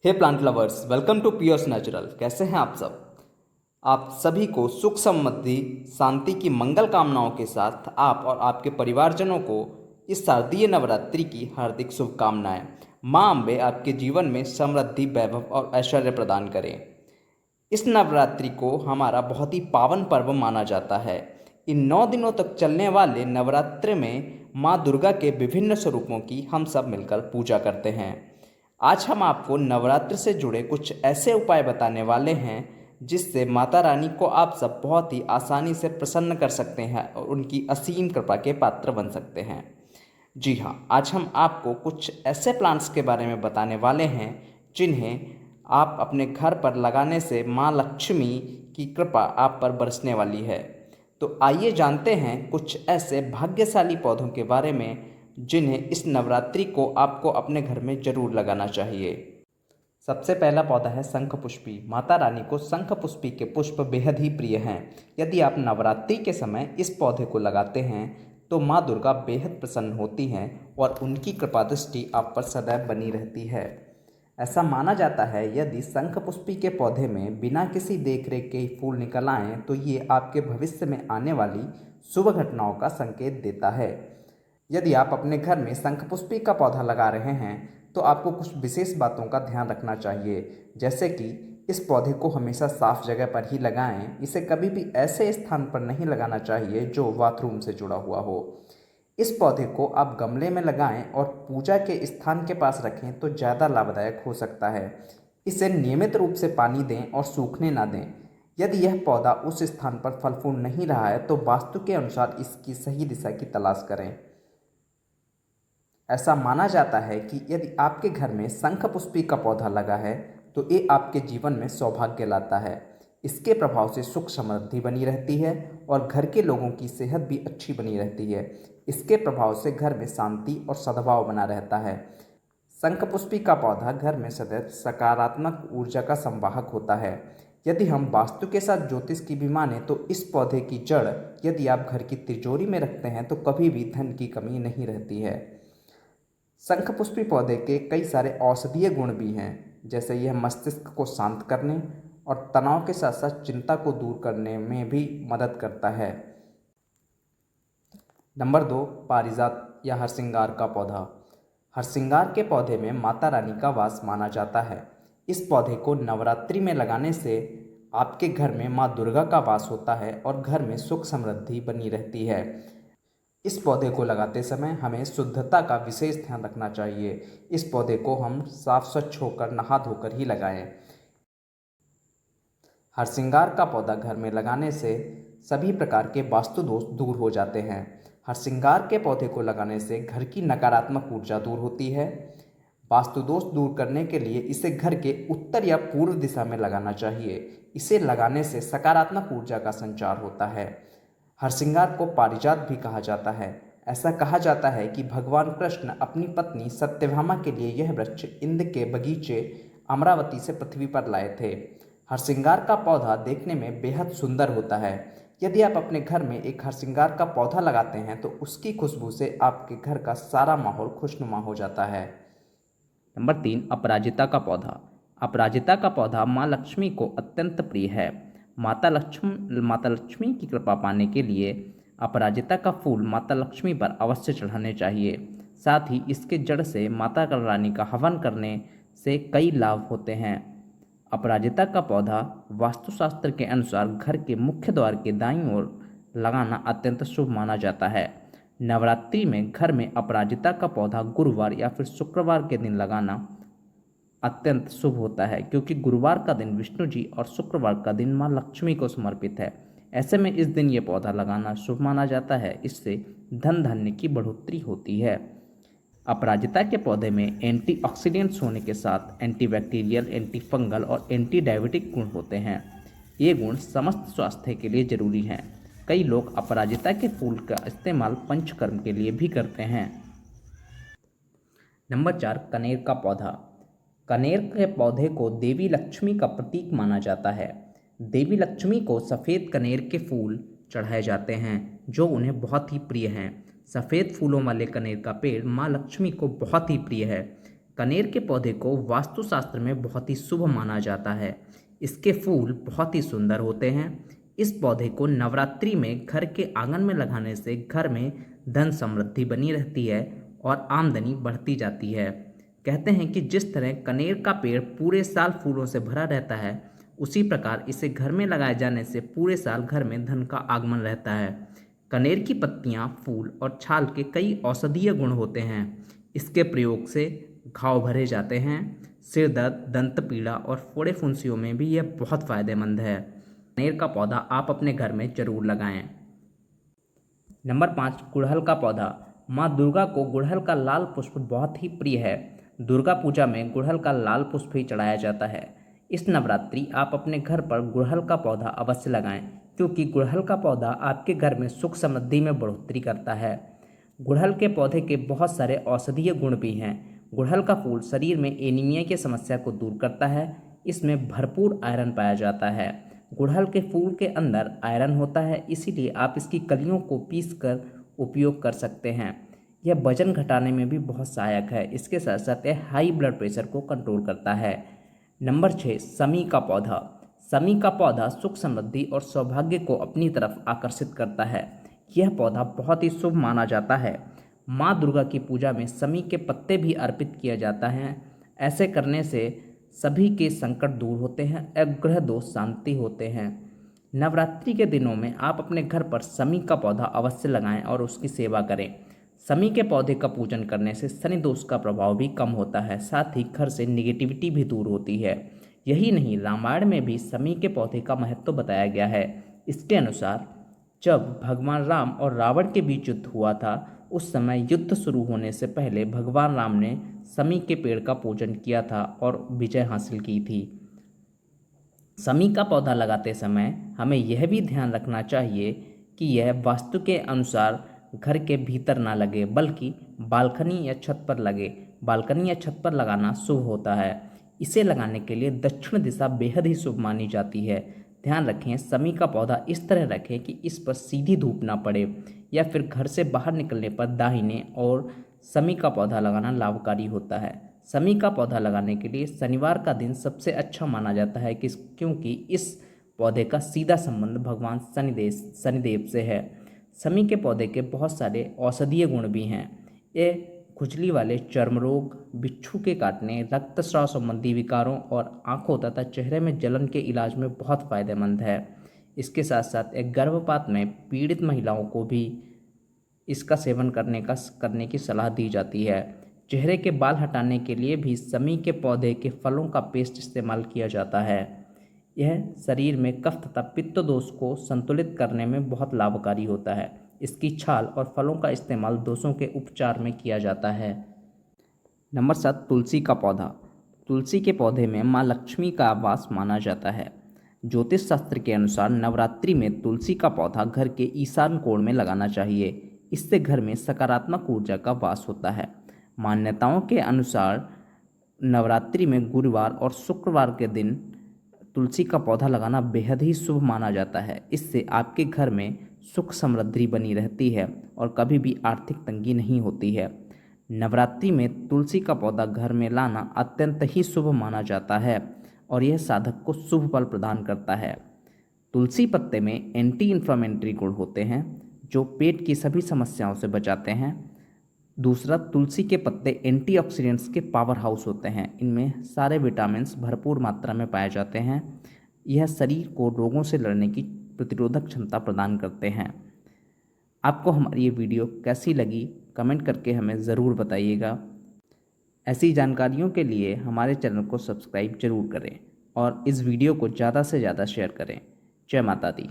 Hey plant lovers, welcome to Pure's Natural. कैसे हैं आप सब? आप सभी को सुख समृद्धि शांति की मंगल कामनाओं के साथ आप और आपके परिवारजनों को इस शारदीय नवरात्रि की हार्दिक शुभकामनाएं। माँ अम्बे आपके जीवन में समृद्धि, वैभव और ऐश्वर्य प्रदान करें। इस नवरात्रि को हमारा बहुत ही पावन पर्व माना जाता है। इन 9 दिनों तक चलने वाले नवरात्र में माँ दुर्गा के विभिन्न स्वरूपों की हम सब मिलकर पूजा करते हैं। आज हम आपको नवरात्र से जुड़े कुछ ऐसे उपाय बताने वाले हैं जिससे माता रानी को आप सब बहुत ही आसानी से प्रसन्न कर सकते हैं और उनकी असीम कृपा के पात्र बन सकते हैं। जी हाँ, आज हम आपको कुछ ऐसे प्लांट्स के बारे में बताने वाले हैं जिन्हें आप अपने घर पर लगाने से माँ लक्ष्मी की कृपा आप पर बरसने वाली है। तो आइए जानते हैं कुछ ऐसे भाग्यशाली पौधों के बारे में जिन्हें इस नवरात्रि को आपको अपने घर में जरूर लगाना चाहिए। सबसे पहला पौधा है शंख पुष्पी। माता रानी को शंख पुष्पी के पुष्प बेहद ही प्रिय हैं। यदि आप नवरात्रि के समय इस पौधे को लगाते हैं तो माँ दुर्गा बेहद प्रसन्न होती हैं और उनकी कृपा दृष्टि आप पर सदैव बनी रहती है। ऐसा माना जाता है यदि शंख पुष्पी के पौधे में बिना किसी देखरेख के ही फूल निकल आएँ तो ये आपके भविष्य में आने वाली शुभ घटनाओं का संकेत देता है। यदि आप अपने घर में शंखपुष्पी का पौधा लगा रहे हैं तो आपको कुछ विशेष बातों का ध्यान रखना चाहिए, जैसे कि इस पौधे को हमेशा साफ जगह पर ही लगाएं। इसे कभी भी ऐसे स्थान पर नहीं लगाना चाहिए जो बाथरूम से जुड़ा हुआ हो। इस पौधे को आप गमले में लगाएं और पूजा के स्थान के पास रखें तो ज़्यादा लाभदायक हो सकता है। इसे नियमित रूप से पानी दें और सूखने ना दें। यदि यह पौधा उस स्थान पर फल फूल नहीं रहा है तो वास्तु के अनुसार इसकी सही दिशा की तलाश करें। ऐसा माना जाता है कि यदि आपके घर में शंख पुष्पी का पौधा लगा है तो ये आपके जीवन में सौभाग्य लाता है। इसके प्रभाव से सुख समृद्धि बनी रहती है और घर के लोगों की सेहत भी अच्छी बनी रहती है। इसके प्रभाव से घर में शांति और सद्भाव बना रहता है। शंख पुष्पी का पौधा घर में सदैव सकारात्मक ऊर्जा का संवाहक होता है। यदि हम वास्तु के साथ ज्योतिष की भी माने तो इस पौधे की जड़ यदि आप घर की तिजोरी में रखते हैं तो कभी भी धन की कमी नहीं रहती है। शंखपुष्पी पौधे के कई सारे औषधीय गुण भी हैं, जैसे यह मस्तिष्क को शांत करने और तनाव के साथ साथ चिंता को दूर करने में भी मदद करता है। नंबर 2, पारिजात या हरसिंगार का पौधा। हरसिंगार के पौधे में माता रानी का वास माना जाता है। इस पौधे को नवरात्रि में लगाने से आपके घर में माँ दुर्गा का वास होता है और घर में सुख समृद्धि बनी रहती है। इस पौधे को लगाते समय हमें शुद्धता का विशेष ध्यान रखना चाहिए। इस पौधे को हम साफ स्वच्छ होकर नहा धोकर ही लगाएं। हरसिंगार का पौधा घर में लगाने से सभी प्रकार के वास्तु दोष दूर हो जाते हैं। हरसिंगार के पौधे को लगाने से घर की नकारात्मक ऊर्जा दूर होती है। वास्तु दोष दूर करने के लिए इसे घर के उत्तर या पूर्व दिशा में लगाना चाहिए। इसे लगाने से सकारात्मक ऊर्जा का संचार होता है। हरसिंगार को पारिजात भी कहा जाता है। ऐसा कहा जाता है कि भगवान कृष्ण अपनी पत्नी सत्यभामा के लिए यह वृक्ष इंद्र के बगीचे अमरावती से पृथ्वी पर लाए थे। हरसिंगार का पौधा देखने में बेहद सुंदर होता है। यदि आप अपने घर में एक हरसिंगार का पौधा लगाते हैं तो उसकी खुशबू से आपके घर का सारा माहौल खुशनुमा हो जाता है। नंबर 3, अपराजिता का पौधा। अपराजिता का पौधा माँ लक्ष्मी को अत्यंत प्रिय है। माता लक्ष्मी की कृपा पाने के लिए अपराजिता का फूल माता लक्ष्मी पर अवश्य चढ़ाने चाहिए। साथ ही इसके जड़ से माता रानी का हवन करने से कई लाभ होते हैं। अपराजिता का पौधा वास्तुशास्त्र के अनुसार घर के मुख्य द्वार के दाईं ओर लगाना अत्यंत शुभ माना जाता है। नवरात्रि में घर में अपराजिता का पौधा गुरुवार या फिर शुक्रवार के दिन लगाना अत्यंत शुभ होता है, क्योंकि गुरुवार का दिन विष्णु जी और शुक्रवार का दिन माँ लक्ष्मी को समर्पित है। ऐसे में इस दिन ये पौधा लगाना शुभ माना जाता है। इससे धन धान्य की बढ़ोतरी होती है। अपराजिता के पौधे में एंटीऑक्सीडेंट्स होने के साथ एंटीबैक्टीरियल, एंटी फंगल और एंटी डायबिटिक गुण होते हैं। ये गुण समस्त स्वास्थ्य के लिए जरूरी हैं। कई लोग अपराजिता के फूल का इस्तेमाल पंचकर्म के लिए भी करते हैं। नंबर 4, कनेर का पौधा। कनेर के पौधे को देवी लक्ष्मी का प्रतीक माना जाता है। देवी लक्ष्मी को सफ़ेद कनेर के फूल चढ़ाए जाते हैं जो उन्हें बहुत ही प्रिय हैं। सफ़ेद फूलों वाले कनेर का पेड़ माँ लक्ष्मी को बहुत ही प्रिय है। कनेर के पौधे को वास्तुशास्त्र में बहुत ही शुभ माना जाता है। इसके फूल बहुत ही सुंदर होते हैं। इस पौधे को नवरात्रि में घर के आंगन में लगाने से घर में धन समृद्धि बनी रहती है और आमदनी बढ़ती जाती है। कहते हैं कि जिस तरह कनेर का पेड़ पूरे साल फूलों से भरा रहता है, उसी प्रकार इसे घर में लगाए जाने से पूरे साल घर में धन का आगमन रहता है। कनेर की पत्तियां, फूल और छाल के कई औषधीय गुण होते हैं। इसके प्रयोग से घाव भरे जाते हैं। सिर दर्द, दंत पीड़ा और फोड़े फुंसियों में भी यह बहुत फायदेमंद है। कनेर का पौधा आप अपने घर में जरूर लगाएं। नंबर 5, गुड़हल का पौधा। माँ दुर्गा को गुड़हल का लाल पुष्प बहुत ही प्रिय है। दुर्गा पूजा में गुड़हल का लाल पुष्प ही चढ़ाया जाता है। इस नवरात्रि आप अपने घर पर गुड़हल का पौधा अवश्य लगाएं, क्योंकि गुड़हल का पौधा आपके घर में सुख समृद्धि में बढ़ोतरी करता है। गुड़हल के पौधे के बहुत सारे औषधीय गुण भी हैं। गुड़हल का फूल शरीर में एनीमिया की समस्या को दूर करता है। इसमें भरपूर आयरन पाया जाता है। गुड़हल के फूल के अंदर आयरन होता है, इसीलिए आप इसकी कलियों को पीसकर उपयोग कर सकते हैं। यह वजन घटाने में भी बहुत सहायक है। इसके साथ साथ यह हाई ब्लड प्रेशर को कंट्रोल करता है। नंबर 6, समी का पौधा। समी का पौधा सुख समृद्धि और सौभाग्य को अपनी तरफ आकर्षित करता है। यह पौधा बहुत ही शुभ माना जाता है। माँ दुर्गा की पूजा में समी के पत्ते भी अर्पित किया जाता है। ऐसे करने से सभी के संकट दूर होते हैं और ग्रह दोष शांति होते हैं। नवरात्रि के दिनों में आप अपने घर पर समी का पौधा अवश्य लगाएं और उसकी सेवा करें। समी के पौधे का पूजन करने से शनि दोष का प्रभाव भी कम होता है, साथ ही घर से निगेटिविटी भी दूर होती है। यही नहीं, रामायण में भी समी के पौधे का महत्व बताया गया है। इसके अनुसार जब भगवान राम और रावण के बीच युद्ध हुआ था, उस समय युद्ध शुरू होने से पहले भगवान राम ने समी के पेड़ का पूजन किया था और विजय हासिल की थी। समी का पौधा लगाते समय हमें यह भी ध्यान रखना चाहिए कि यह वास्तु के अनुसार घर के भीतर ना लगे, बल्कि बालकनी या छत पर लगे। बालकनी या छत पर लगाना शुभ होता है। इसे लगाने के लिए दक्षिण दिशा बेहद ही शुभ मानी जाती है। ध्यान रखें, समी का पौधा इस तरह रखें कि इस पर सीधी धूप ना पड़े, या फिर घर से बाहर निकलने पर दाहिने और समी का पौधा लगाना लाभकारी होता है। समी का पौधा लगाने के लिए शनिवार का दिन सबसे अच्छा माना जाता है, क्योंकि इस पौधे का सीधा संबंध भगवान शनिदेव से है। समी के पौधे के बहुत सारे औषधीय गुण भी हैं। ये खुजली वाले चर्म रोग, बिच्छू के काटने, रक्तस्राव संबंधी विकारों और आंखों तथा चेहरे में जलन के इलाज में बहुत फायदेमंद है। इसके साथ साथ एक गर्भपात में पीड़ित महिलाओं को भी इसका सेवन करने की सलाह दी जाती है। चेहरे के बाल हटाने के लिए भी समी के पौधे के फलों का पेस्ट इस्तेमाल किया जाता है। यह शरीर में कफ तथा पित्त दोष को संतुलित करने में बहुत लाभकारी होता है। इसकी छाल और फलों का इस्तेमाल दोषों के उपचार में किया जाता है। नंबर 7, तुलसी का पौधा। तुलसी के पौधे में माँ लक्ष्मी का वास माना जाता है। ज्योतिष शास्त्र के अनुसार नवरात्रि में तुलसी का पौधा घर के ईशान कोण में लगाना चाहिए। इससे घर में सकारात्मक ऊर्जा का वास होता है। मान्यताओं के अनुसार नवरात्रि में गुरुवार और शुक्रवार के दिन तुलसी का पौधा लगाना बेहद ही शुभ माना जाता है। इससे आपके घर में सुख समृद्धि बनी रहती है और कभी भी आर्थिक तंगी नहीं होती है। नवरात्रि में तुलसी का पौधा घर में लाना अत्यंत ही शुभ माना जाता है और यह साधक को शुभ फल प्रदान करता है। तुलसी पत्ते में एंटी इन्फ्लेमेटरी गुण होते हैं, जो पेट की सभी समस्याओं से बचाते हैं। दूसरा, तुलसी के पत्ते एंटीऑक्सीडेंट्स के पावर हाउस होते हैं। इनमें सारे विटामिन्स भरपूर मात्रा में पाए जाते हैं। यह शरीर को रोगों से लड़ने की प्रतिरोधक क्षमता प्रदान करते हैं। आपको हमारी ये वीडियो कैसी लगी, कमेंट करके हमें ज़रूर बताइएगा। ऐसी जानकारियों के लिए हमारे चैनल को सब्सक्राइब जरूर करें और इस वीडियो को ज़्यादा से ज़्यादा शेयर करें। जय माता दी।